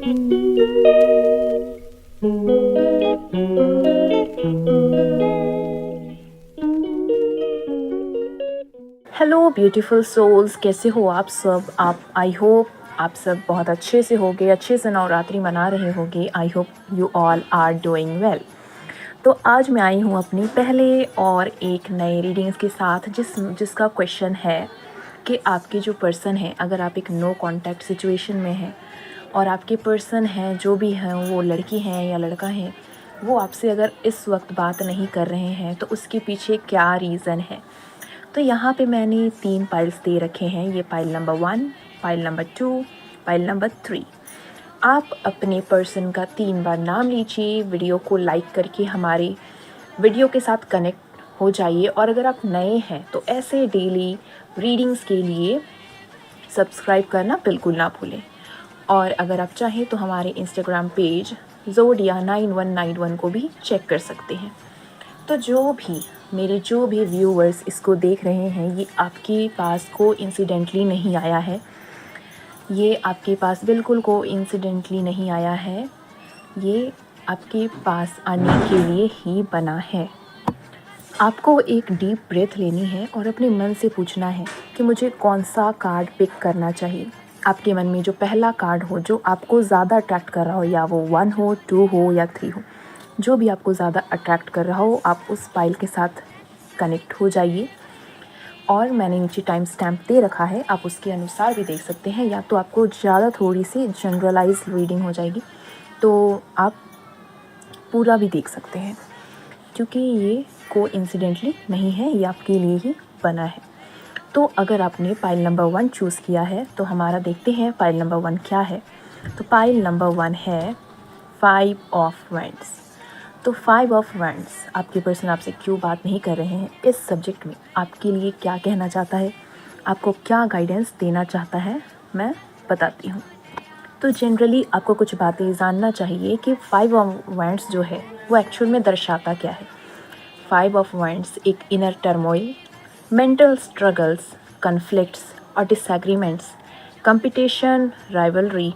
Hello beautiful souls, कैसे हो आप सब। आई होप आप सब बहुत अच्छे से होगे, अच्छे से नवरात्रि मना रहे होगे। I hope you all are doing well. तो आज मैं आई हूँ अपनी पहले और एक नए रीडिंग्स के साथ जिसका क्वेश्चन है कि आपके जो पर्सन है, अगर आप एक नो कांटेक्ट सिचुएशन में हैं और आपके पर्सन हैं जो भी हैं, वो लड़की हैं या लड़का है, वो आपसे अगर इस वक्त बात नहीं कर रहे हैं तो उसके पीछे क्या रीज़न है। तो यहाँ पे मैंने 3 पाइल्स दे रखे हैं। ये pile number 1, pile number 2, pile number 3। आप अपने पर्सन का 3 बार नाम लीजिए, वीडियो को लाइक करके हमारे वीडियो के साथ कनेक्ट हो जाइए। और अगर आप नए हैं तो ऐसे डेली रीडिंग्स के लिए सब्सक्राइब करना बिल्कुल ना भूलें। और अगर आप चाहें तो हमारे इंस्टाग्राम पेज ज़ोडिया 9191 को भी चेक कर सकते हैं। तो मेरे जो भी व्यूअर्स इसको देख रहे हैं, ये आपके पास कोइंसिडेंटली नहीं आया है। ये आपके पास बिल्कुल कोइंसिडेंटली नहीं आया है। ये आपके पास आने के लिए ही बना है। आपको एक डीप ब्रेथ लेनी है और अपने मन से पूछना है कि मुझे कौन सा कार्ड पिक करना चाहिए। आपके मन में जो पहला कार्ड हो, जो आपको ज़्यादा अट्रैक्ट कर रहा हो, या वो 1 हो, 2 हो या 3 हो, जो भी आपको ज़्यादा अट्रैक्ट कर रहा हो, आप उस पाइल के साथ कनेक्ट हो जाइए। और मैंने नीचे टाइम स्टैम्प दे रखा है, आप उसके अनुसार भी देख सकते हैं। या तो आपको ज़्यादा थोड़ी सी जनरलाइज रीडिंग हो जाएगी तो आप पूरा भी देख सकते हैं, क्योंकि ये कोइंसिडेंटली नहीं है, ये आपके लिए ही बना है। तो अगर आपने पाइल नंबर 1 चूज़ किया है तो हमारा देखते हैं पाइल नंबर 1 क्या है। तो पाइल नंबर 1 है 5 ऑफ वैंड्स। तो 5 ऑफ वैंड्स, आपके पर्सन आपसे क्यों बात नहीं कर रहे हैं, इस सब्जेक्ट में आपके लिए क्या कहना चाहता है, आपको क्या गाइडेंस देना चाहता है, मैं बताती हूँ। तो जनरली आपको कुछ बातें जानना चाहिए कि 5 ऑफ वैंड्स जो है वो एक्चुअल में दर्शाता क्या है। 5 ऑफ वैंड्स एक inner turmoil, mental struggles, conflicts और डिसएग्रीमेंट्स, कंपटीशन, राइवलरी,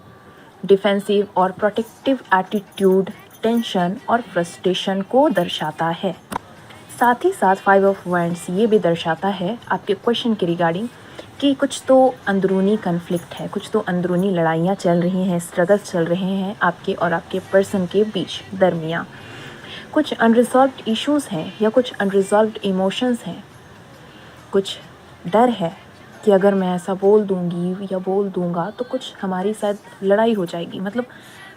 डिफेंसिव और प्रोटेक्टिव एटीट्यूड, टेंशन और फ्रस्ट्रेशन को दर्शाता है। साथ ही साथ 5 ऑफ वैंड्स ये भी दर्शाता है आपके क्वेश्चन के रिगार्डिंग कि कुछ तो अंदरूनी कन्फ्लिक्ट है, कुछ तो अंदरूनी लड़ाइयाँ चल रही हैं, स्ट्रगल्स चल रहे हैं आपके और आपके पर्सन के बीच दरमियाँ। कुछ अनरिजॉल्व्ड इश्यूज़ हैं या कुछ अनरिजॉल्व्ड इमोशंस हैं। कुछ डर है कि अगर मैं ऐसा बोल दूंगी या बोल दूंगा तो कुछ हमारी शायद लड़ाई हो जाएगी, मतलब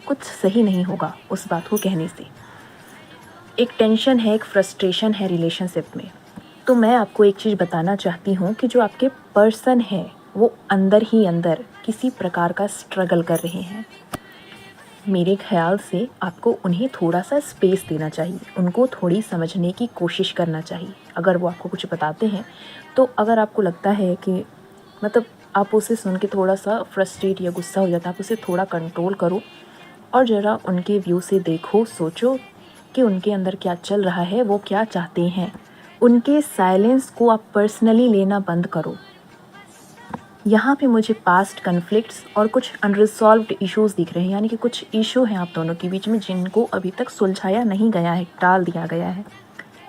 कुछ सही नहीं होगा उस बात को कहने से। एक टेंशन है, एक फ्रस्ट्रेशन है रिलेशनशिप में। तो मैं आपको एक चीज़ बताना चाहती हूँ कि जो आपके पर्सन है वो अंदर ही अंदर किसी प्रकार का स्ट्रगल कर रहे हैं। मेरे ख्याल से आपको उन्हें थोड़ा सा स्पेस देना चाहिए, उनको थोड़ी समझने की कोशिश करना चाहिए। अगर वो आपको कुछ बताते हैं तो अगर आपको लगता है कि मतलब आप उसे सुन के थोड़ा सा फ्रस्ट्रेट या गुस्सा हो जाता है, आप उसे थोड़ा कंट्रोल करो और ज़रा उनके व्यू से देखो, सोचो कि उनके अंदर क्या चल रहा है, वो क्या चाहते हैं। उनके साइलेंस को आप पर्सनली लेना बंद करो। यहाँ पे मुझे पास्ट कन्फ्लिक्ट्स और कुछ अनरिजॉल्व्ड इश्यूज़ दिख रहे हैं, यानी कि कुछ इशू हैं आप दोनों के बीच में जिनको अभी तक सुलझाया नहीं गया है, टाल दिया गया है।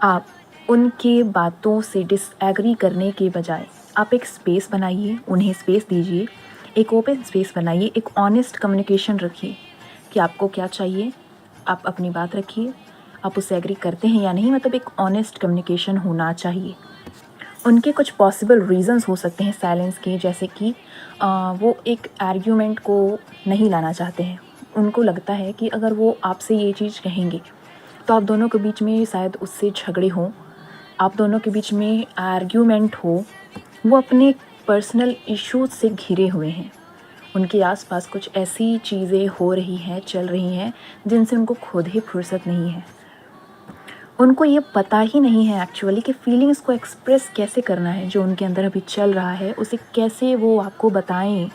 आप उनके बातों से डिसएग्री करने के बजाय आप एक स्पेस बनाइए, उन्हें स्पेस दीजिए, एक ओपन स्पेस बनाइए, एक ऑनेस्ट कम्युनिकेशन रखिए कि आपको क्या चाहिए, आप अपनी बात रखिए, आप उससे एग्री करते हैं या नहीं, मतलब एक ऑनेस्ट कम्युनिकेशन होना चाहिए। उनके कुछ पॉसिबल रीज़न्स हो सकते हैं साइलेंस के, जैसे कि वो एक आर्ग्यूमेंट को नहीं लाना चाहते हैं। उनको लगता है कि अगर वो आपसे ये चीज़ कहेंगे तो आप दोनों के बीच में शायद उससे झगड़े हों, आप दोनों के बीच में आर्ग्यूमेंट हो। वो अपने पर्सनल इश्यूज से घिरे हुए हैं। उनके आसपास कुछ ऐसी चीज़ें हो रही हैं, चल रही हैं, जिनसे उनको खुद ही फुर्सत नहीं है। उनको ये पता ही नहीं है एक्चुअली कि फीलिंग्स को एक्सप्रेस कैसे करना है। जो उनके अंदर अभी चल रहा है उसे कैसे वो आपको बताएं,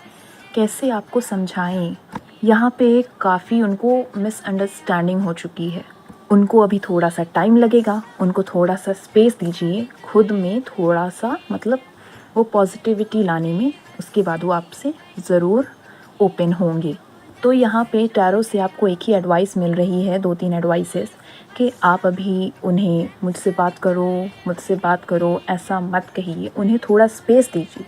कैसे आपको समझाएं। यहाँ पे काफ़ी उनको मिसअंडरस्टैंडिंग हो चुकी है। उनको अभी थोड़ा सा टाइम लगेगा, उनको थोड़ा सा स्पेस दीजिए, खुद में थोड़ा सा मतलब वो पॉजिटिविटी लाने में। उसके बाद वो आपसे ज़रूर ओपन होंगे। तो यहाँ पे टैरो से आपको एक ही एडवाइस मिल रही है, 2-3 एडवाइसेस, कि आप अभी उन्हें मुझसे बात करो ऐसा मत कहिए, उन्हें थोड़ा स्पेस दीजिए।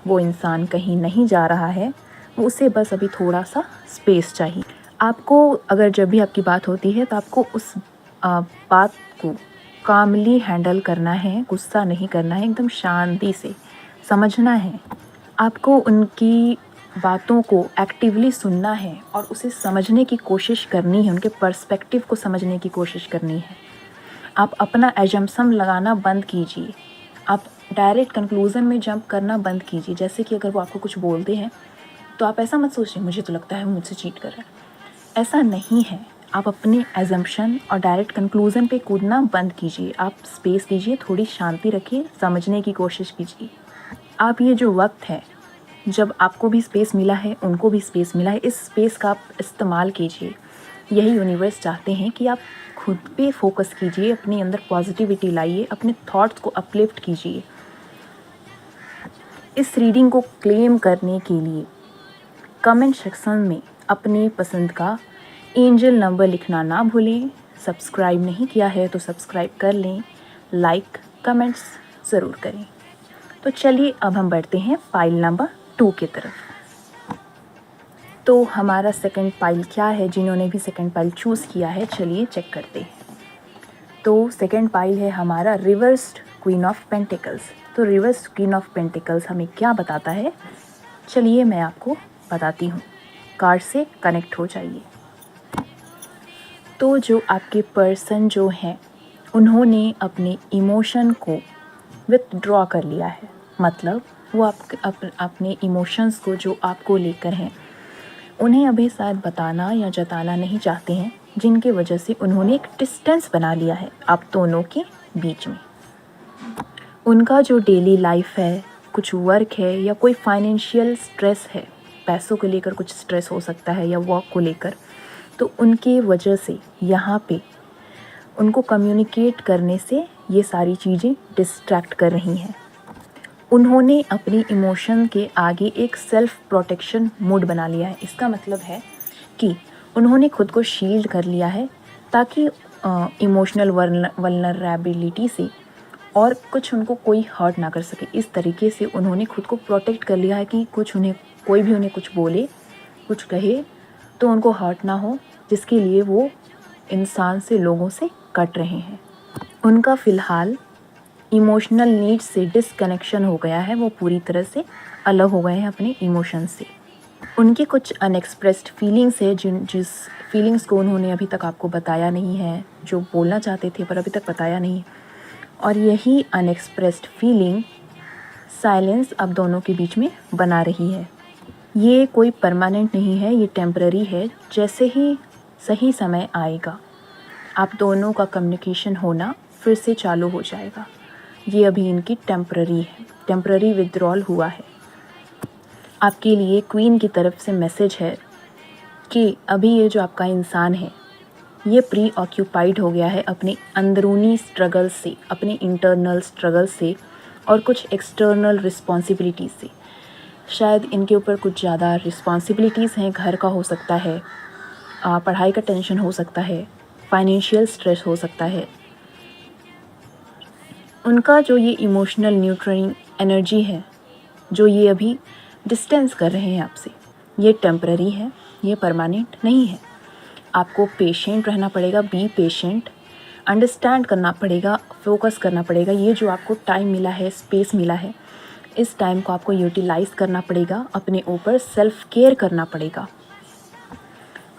वो इंसान कहीं नहीं जा रहा है, उसे बस अभी थोड़ा सा स्पेस चाहिए। आपको अगर जब भी आपकी बात होती है तो आपको उस बात को कामली हैंडल करना है, गुस्सा नहीं करना है, एकदम शांति से समझना है। आपको उनकी बातों को एक्टिवली सुनना है और उसे समझने की कोशिश करनी है, उनके पर्सपेक्टिव को समझने की कोशिश करनी है। आप अपना एजम्पशन लगाना बंद कीजिए, आप डायरेक्ट कंक्लूज़न में जंप करना बंद कीजिए। जैसे कि अगर वो आपको कुछ बोलते हैं तो आप ऐसा मत सोचिए मुझे तो लगता है वो मुझसे चीट कर रहा है, ऐसा नहीं है। आप अपने एजम्पशन और डायरेक्ट कंक्लूज़न पे कूदना बंद कीजिए, आप स्पेस दीजिए, थोड़ी शांति रखिए, समझने की कोशिश कीजिए। आप ये जो वक्त है, जब आपको भी स्पेस मिला है, उनको भी स्पेस मिला है, इस स्पेस का आप इस्तेमाल कीजिए। यही यूनिवर्स चाहते हैं कि आप खुद पे फोकस कीजिए, अपने अंदर पॉजिटिविटी लाइए, अपने थॉट्स को अपलिफ्ट कीजिए। इस रीडिंग को क्लेम करने के लिए कमेंट सेक्शन में अपने पसंद का एंजल नंबर लिखना ना भूलें। सब्सक्राइब नहीं किया है तो सब्सक्राइब कर लें, लाइक कमेंट्स ज़रूर करें। तो चलिए अब हम बढ़ते हैं पाइल नंबर 2 की तरफ। तो हमारा सेकंड पाइल क्या है, जिन्होंने भी सेकंड पाइल चूज़ किया है चलिए चेक करते हैं। तो सेकंड पाइल है हमारा रिवर्स्ड क्वीन ऑफ पेंटिकल्स। तो रिवर्स क्वीन ऑफ पेंटिकल्स हमें क्या बताता है, चलिए मैं आपको बताती हूँ, कार्ड से कनेक्ट हो जाइए। तो जो आपके पर्सन जो हैं उन्होंने अपने इमोशन को विथड्रॉ कर लिया है, मतलब वो अपने इमोशंस को जो आपको लेकर हैं उन्हें अभी शायद बताना या जताना नहीं चाहते हैं, जिनके वजह से उन्होंने एक डिस्टेंस बना लिया है आप दोनों के बीच में। उनका जो डेली लाइफ है, कुछ वर्क है या कोई फाइनेंशियल स्ट्रेस है, पैसों को लेकर कुछ स्ट्रेस हो सकता है या वर्क को लेकर, तो उनकी वजह से यहाँ पे उनको कम्युनिकेट करने से ये सारी चीज़ें डिस्ट्रैक्ट कर रही हैं। उन्होंने अपनी इमोशन के आगे एक सेल्फ प्रोटेक्शन मोड बना लिया है। इसका मतलब है कि उन्होंने खुद को शील्ड कर लिया है ताकि इमोशनल वल्नरेबिलिटी से और कुछ उनको कोई हर्ट ना कर सके। इस तरीके से उन्होंने खुद को प्रोटेक्ट कर लिया है कि कोई भी उन्हें कुछ बोले, कुछ कहे तो उनको हर्ट ना हो, जिसके लिए वो इंसान से, लोगों से कट रहे हैं। उनका फ़िलहाल इमोशनल नीड्स से डिसकनेक्शन हो गया है, वो पूरी तरह से अलग हो गए हैं अपने इमोशन से। उनकी कुछ अनएक्सप्रेस्ड फीलिंग्स है, जिस फीलिंग्स को उन्होंने अभी तक आपको बताया नहीं है, जो बोलना चाहते थे पर अभी तक बताया नहीं। और यही अनएक्सप्रेस्ड फीलिंग साइलेंस अब दोनों के बीच में बना रही है। ये कोई परमानेंट नहीं है, ये टेम्पररी है। जैसे ही सही समय आएगा आप दोनों का कम्युनिकेशन होना फिर से चालू हो जाएगा। ये अभी इनकी टेम्पररी विथड्रॉल हुआ है। आपके लिए क्वीन की तरफ से मैसेज है कि अभी ये जो आपका इंसान है ये प्री ऑक्यूपाइड हो गया है अपने अंदरूनी स्ट्रगल से, अपने इंटरनल स्ट्रगल से और कुछ एक्सटर्नल रिस्पॉन्सिबिलिटीज़ से। शायद इनके ऊपर कुछ ज़्यादा रिस्पॉन्सिबिलिटीज़ हैं, घर का हो सकता है, पढ़ाई का टेंशन हो सकता है, फाइनेंशियल स्ट्रेस हो सकता है। उनका जो ये इमोशनल न्यूट्रलिंग एनर्जी है, जो ये अभी डिस्टेंस कर रहे हैं आपसे, ये टेम्पररी है, ये परमानेंट नहीं है। आपको पेशेंट रहना पड़ेगा, बी पेशेंट, अंडरस्टैंड करना पड़ेगा, फोकस करना पड़ेगा। ये जो आपको टाइम मिला है, स्पेस मिला है, इस टाइम को आपको यूटिलाइज़ करना पड़ेगा, अपने ऊपर सेल्फ केयर करना पड़ेगा।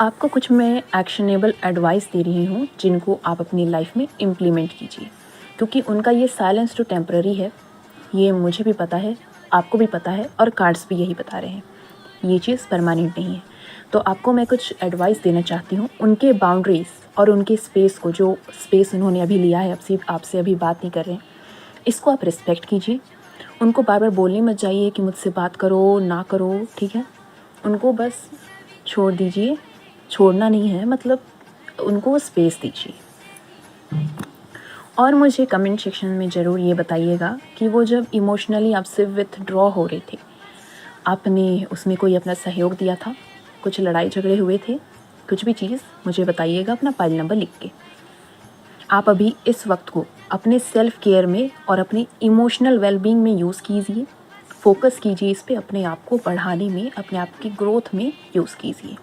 आपको कुछ मैं एक्शनेबल एडवाइस दे रही हूँ जिनको आप अपनी लाइफ में इम्प्लीमेंट कीजिए, क्योंकि उनका ये साइलेंस जो टेम्पररी है, ये मुझे भी पता है, आपको भी पता है और कार्ड्स भी यही बता रहे हैं, ये चीज़ परमानेंट नहीं है। तो आपको मैं कुछ एडवाइस देना चाहती हूँ। उनके बाउंड्रीज़ और उनके स्पेस को, जो स्पेस उन्होंने अभी लिया है, आपसे अभी बात नहीं कर रहे हैं, इसको आप रिस्पेक्ट कीजिए। उनको बार बार बोलने मत जाइए कि मुझसे बात करो ना करो, ठीक है। उनको बस छोड़ दीजिए, छोड़ना नहीं है, मतलब उनको स्पेस दीजिए। और मुझे कमेंट सेक्शन में ज़रूर ये बताइएगा कि वो जब इमोशनली आपसे विथड्रॉ हो रहे थे, आपने उसमें कोई अपना सहयोग दिया था, कुछ लड़ाई झगड़े हुए थे, कुछ भी चीज़, मुझे बताइएगा अपना पाइल नंबर लिख के। आप अभी इस वक्त को अपने सेल्फ केयर में और अपनी इमोशनल वेलबींग में यूज़ कीजिए, फोकस कीजिए इस पे, अपने आप को बढ़ाने में, अपने आप की ग्रोथ में यूज़ कीजिए।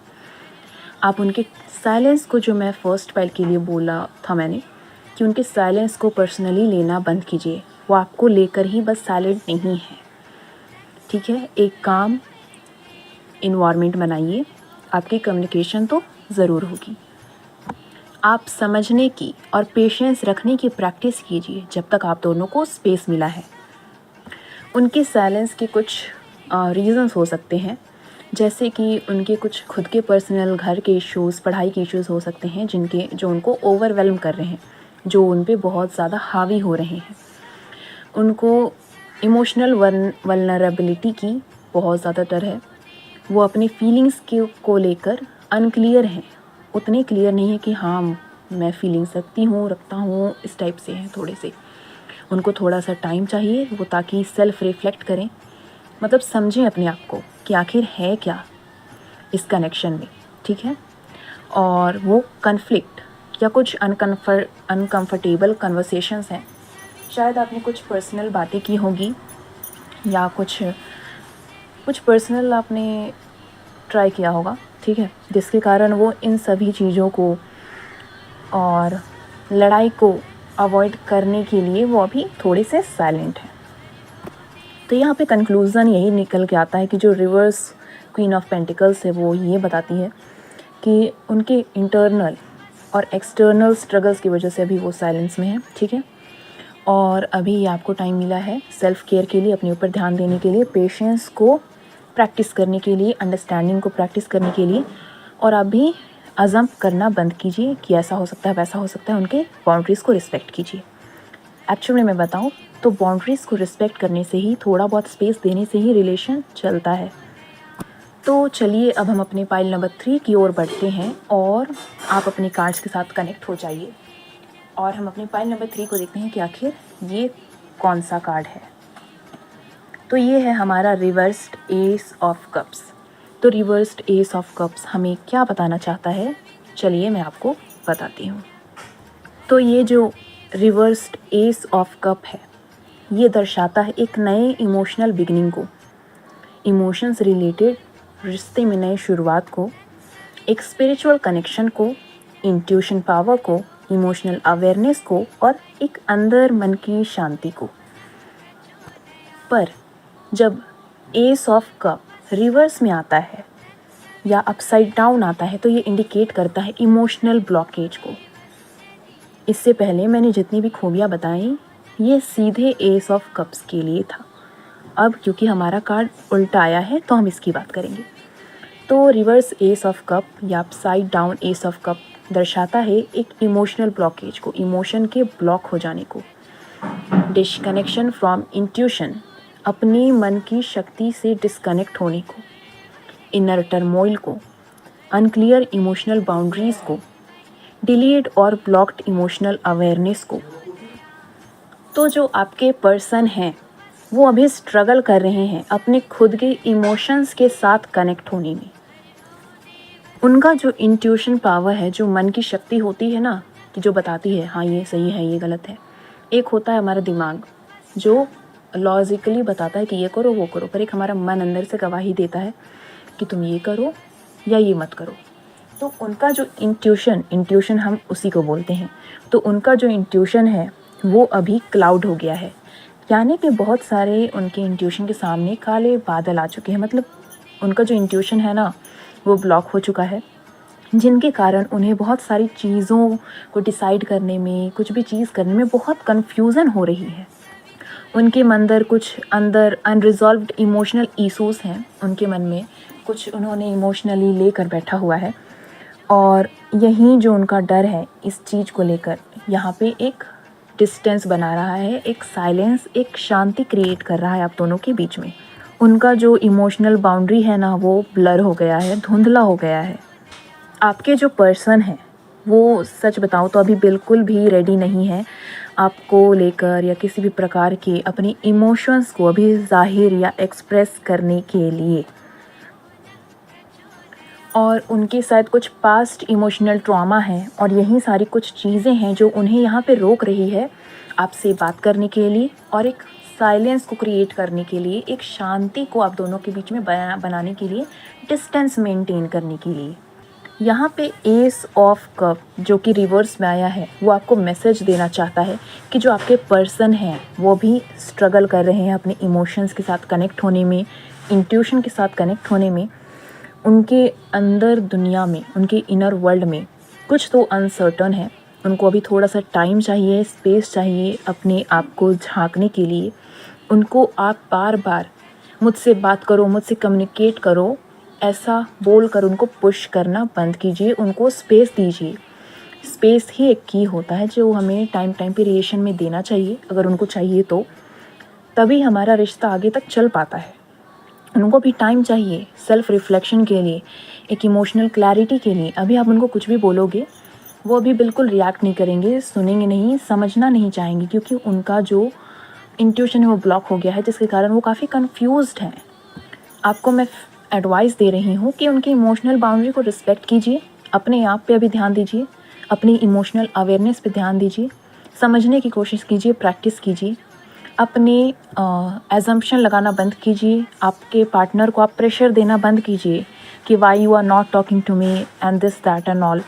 आप उनके साइलेंस को, जो मैं फर्स्ट पाइल के लिए बोला था मैंने कि उनके साइलेंस को पर्सनली लेना बंद कीजिए। वो आपको लेकर ही बस साइलेंट नहीं है, ठीक है। एक काम इन्वायरमेंट बनाइए, आपकी कम्युनिकेशन तो ज़रूर होगी। आप समझने की और पेशेंस रखने की प्रैक्टिस कीजिए जब तक आप दोनों को स्पेस मिला है। उनके साइलेंस के कुछ रीज़न्स हो सकते हैं, जैसे कि उनके कुछ खुद के पर्सनल घर के इश्यूज़, पढ़ाई के इश्यूज़ हो सकते हैं जो उनको ओवरवेलम कर रहे हैं, जो उन पे बहुत ज़्यादा हावी हो रहे हैं। उनको इमोशनल वल्नरेबिलिटी की बहुत ज़्यादा डर है। वो अपनी फीलिंग्स को लेकर अनक्लियर हैं, उतने क्लियर नहीं है कि हाँ मैं फीलिंग्स रखता हूँ, इस टाइप से हैं थोड़े से। उनको थोड़ा सा टाइम चाहिए वो, ताकि सेल्फ रिफ्लेक्ट करें, मतलब समझें अपने आप को कि आखिर है क्या इस कनेक्शन में, ठीक है। और वो कन्फ्लिक्ट या कुछ अनकंफर्टेबल कन्वर्सेशंस हैं, शायद आपने कुछ पर्सनल बातें की होगी या कुछ पर्सनल आपने ट्राई किया होगा, ठीक है, जिसके कारण वो इन सभी चीज़ों को और लड़ाई को अवॉइड करने के लिए वो अभी थोड़े से साइलेंट हैं। तो यहाँ पे कंक्लूज़न यही निकल के आता है कि जो रिवर्स क्वीन ऑफ पेंटिकल्स है वो ये बताती है कि उनके इंटरनल और एक्सटर्नल स्ट्रगल्स की वजह से अभी वो साइलेंस में है, ठीक है। और अभी आपको टाइम मिला है सेल्फ़ केयर के लिए, अपने ऊपर ध्यान देने के लिए, पेशेंस को प्रैक्टिस करने के लिए, अंडरस्टैंडिंग को प्रैक्टिस करने के लिए। और अभी अज़म करना बंद कीजिए कि ऐसा हो सकता है, वैसा हो सकता है। उनके बाउंड्रीज़ को रिस्पेक्ट कीजिए। एक्चुअली मैं बताऊँ तो बाउंड्रीज़ को रिस्पेक्ट करने से ही, थोड़ा बहुत स्पेस देने से ही रिलेशन चलता है। तो चलिए अब हम अपने पाइल नंबर 3 की ओर बढ़ते हैं और आप अपने कार्ड्स के साथ कनेक्ट हो जाइए और हम अपने पाइल नंबर 3 को देखते हैं कि आखिर ये कौन सा कार्ड है। तो ये है हमारा रिवर्स्ड एस ऑफ कप्स। तो रिवर्स्ड एस ऑफ कप्स हमें क्या बताना चाहता है, चलिए मैं आपको बताती हूँ। तो ये जो रिवर्स्ड एस ऑफ कप है, ये दर्शाता है एक नए इमोशनल बिगिनिंग को, इमोशंस रिलेटेड रिश्ते में नई शुरुआत को, एक स्पिरिचुअल कनेक्शन को, इंट्यूशन पावर को, इमोशनल अवेयरनेस को और एक अंदर मन की शांति को। पर जब एस ऑफ कप रिवर्स में आता है या अपसाइड डाउन आता है तो ये इंडिकेट करता है इमोशनल ब्लॉकेज को। इससे पहले मैंने जितनी भी खूबियाँ बताई ये सीधे एस ऑफ कप्स के लिए था। अब क्योंकि हमारा कार्ड उल्टा आया है तो हम इसकी बात करेंगे। तो रिवर्स एस ऑफ कप या upside down S of cup दर्शाता है एक इमोशनल ब्लॉकेज को, इमोशन के ब्लॉक हो जाने को, डिस्कनेक्शन फ्रॉम इंट्यूशन, अपनी मन की शक्ति से डिस्कनेक्ट होने को, इनर टर्मोइल को, अनक्लियर इमोशनल बाउंड्रीज को, डिलीड और ब्लॉक्ड इमोशनल अवेयरनेस को। तो जो आपके पर्सन हैं वो अभी स्ट्रगल कर रहे हैं अपने खुद के इमोशंस के साथ कनेक्ट होने में। उनका जो इंट्यूशन पावर है, जो मन की शक्ति होती है ना, कि जो बताती है हाँ ये सही है, ये गलत है। एक होता है हमारा दिमाग जो लॉजिकली बताता है कि ये करो वो करो, पर एक हमारा मन अंदर से गवाही देता है कि तुम ये करो या ये मत करो। तो उनका जो इंट्यूशन हम उसी को बोलते हैं। तो उनका जो इंट्यूशन है वो अभी क्लाउड हो गया है, यानी कि बहुत सारे उनके इंट्यूशन के सामने काले बादल आ चुके हैं। मतलब उनका जो इंट्यूशन है ना वो ब्लॉक हो चुका है, जिनके कारण उन्हें बहुत सारी चीज़ों को डिसाइड करने में, कुछ भी चीज़ करने में बहुत कन्फ्यूज़न हो रही है। उनके अंदर अनरिजॉल्व्ड इमोशनल इशूज़ हैं, उनके मन में कुछ उन्होंने इमोशनली लेकर बैठा हुआ है। और यही जो उनका डर है इस चीज़ को लेकर, यहाँ पे एक डिस्टेंस बना रहा है, एक साइलेंस, एक शांति क्रिएट कर रहा है आप दोनों के बीच में। उनका जो इमोशनल बाउंड्री है ना वो ब्लर हो गया है, धुंधला हो गया है। आपके जो पर्सन है वो, सच बताऊँ तो अभी बिल्कुल भी रेडी नहीं है आपको लेकर या किसी भी प्रकार के अपनी इमोशंस को अभी जाहिर या एक्सप्रेस करने के लिए। और उनके साथ कुछ पास्ट इमोशनल ट्रॉमा है और यही सारी कुछ चीज़ें हैं जो उन्हें यहाँ पे रोक रही है आपसे बात करने के लिए और एक साइलेंस को क्रिएट करने के लिए, एक शांति को आप दोनों के बीच में बनाने के लिए, डिस्टेंस मेंटेन करने के लिए। यहाँ पे एस ऑफ कप जो कि रिवर्स में आया है, वो आपको मैसेज देना चाहता है कि जो आपके पर्सन हैं वो भी स्ट्रगल कर रहे हैं अपने इमोशंस के साथ कनेक्ट होने में, इंट्यूशन के साथ कनेक्ट होने में। उनके अंदर दुनिया में, उनके इनर वर्ल्ड में कुछ तो अनसर्टन है। उनको अभी थोड़ा सा टाइम चाहिए, स्पेस चाहिए अपने आप को झांकने के लिए। उनको आप बार बार मुझसे बात करो, मुझसे कम्युनिकेट करो, ऐसा बोल कर उनको पुश करना बंद कीजिए। उनको स्पेस दीजिए। स्पेस ही एक की होता है जो हमें टाइम पे रिलेशन में देना चाहिए, अगर उनको चाहिए तो, तभी हमारा रिश्ता आगे तक चल पाता है। उनको भी टाइम चाहिए सेल्फ रिफ्लेक्शन के लिए, एक इमोशनल क्लैरिटी के लिए। अभी आप उनको कुछ भी बोलोगे वो अभी बिल्कुल रिएक्ट नहीं करेंगे, सुनेंगे नहीं, समझना नहीं चाहेंगे, क्योंकि उनका जो इंट्यूशन है वो ब्लॉक हो गया है, जिसके कारण वो काफ़ी कंफ्यूज्ड हैं। आपको मैं एडवाइस दे रही हूँ कि उनकी इमोशनल बाउंड्री को रिस्पेक्ट कीजिए, अपने आप पे अभी ध्यान दीजिए, अपनी इमोशनल अवेयरनेस पे ध्यान दीजिए, समझने की कोशिश कीजिए, प्रैक्टिस कीजिए। अपने एजम्पशन लगाना बंद कीजिए। आपके पार्टनर को आप प्रेशर देना बंद कीजिए कि why you are not talking to me and this that and all.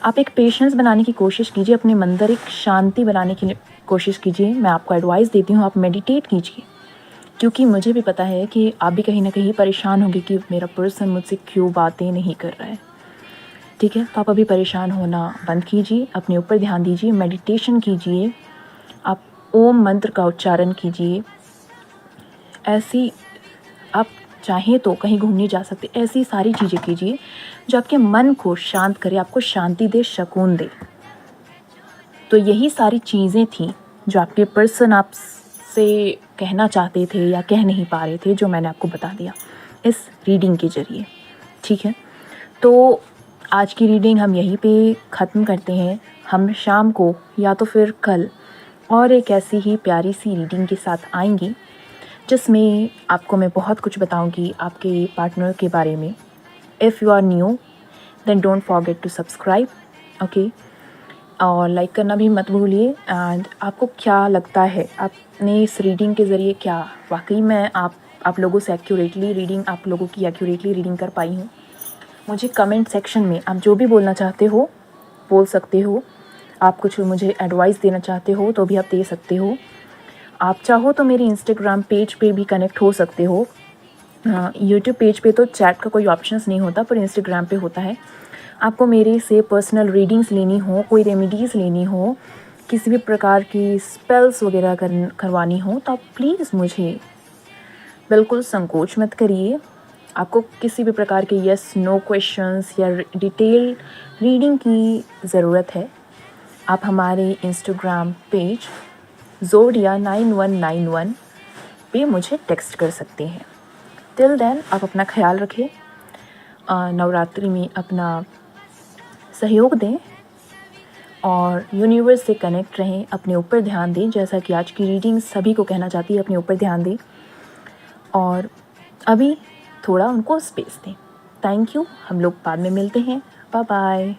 आप एक पेशेंस बनाने की कोशिश कीजिए, अपने अंदर एक शांति बनाने की कोशिश कीजिए। मैं आपको एडवाइस देती हूँ, आप मेडिटेट कीजिए, क्योंकि मुझे भी पता है कि आप भी कहीं ना कहीं परेशान होंगे कि मेरा पर्सन मुझसे क्यों बातें नहीं कर रहा है। ठीक है, तो आप अभी परेशान होना बंद कीजिए, अपने ऊपर ध्यान दीजिए, मेडिटेशन कीजिए, आप ओम मंत्र का उच्चारण कीजिए। ऐसी आप चाहें तो कहीं घूमने जा सकते, ऐसी सारी चीज़ें कीजिए जो आपके मन को शांत करे, आपको शांति दे, सुकून दे। तो यही सारी चीज़ें थी जो आपके पर्सन आपसे कहना चाहते थे या कह नहीं पा रहे थे, जो मैंने आपको बता दिया इस रीडिंग के ज़रिए। ठीक है, तो आज की रीडिंग हम यहीं पे ख़त्म करते हैं। हम शाम को या तो फिर कल और एक ऐसी ही प्यारी सी रीडिंग के साथ आएंगी, जिसमें आपको मैं बहुत कुछ बताऊंगी आपके पार्टनर के बारे में। If you are new then don't forget to subscribe, okay, और लाइक करना भी मत भूलिए। एंड आपको क्या लगता है, आपने इस रीडिंग के ज़रिए क्या वाकई में आप लोगों से एक्यूरेटली रीडिंग, आप लोगों की एक्यूरेटली रीडिंग कर पाई हूँ? मुझे कमेंट सेक्शन में आप जो भी बोलना चाहते हो बोल सकते हो। आप कुछ मुझे एडवाइस देना चाहते हो तो भी आप दे सकते हो। आप चाहो तो मेरी इंस्टाग्राम पेज पे भी कनेक्ट हो सकते हो। यूट्यूब पेज पे तो चैट का कोई ऑप्शंस नहीं होता, पर इंस्टाग्राम पे होता है। आपको मेरे से पर्सनल रीडिंग्स लेनी हो, कोई रेमेडीज़ लेनी हो, किसी भी प्रकार की स्पेल्स वगैरह करवानी हो, तो आप प्लीज़ मुझे बिल्कुल संकोच मत करिए। आपको किसी भी प्रकार के यस नो क्वेश्चंस या डिटेल रीडिंग की ज़रूरत है, आप हमारे इंस्टाग्राम पेज ज़ोडिया 9191 पे मुझे टेक्स्ट कर सकते हैं। टिल देन आप अपना ख्याल रखें, नवरात्रि में अपना सहयोग दें और यूनिवर्स से कनेक्ट रहें, अपने ऊपर ध्यान दें। जैसा कि आज की रीडिंग सभी को कहना चाहती है, अपने ऊपर ध्यान दें और अभी थोड़ा उनको स्पेस दें। थैंक यू, हम लोग बाद में मिलते हैं। Bye bye.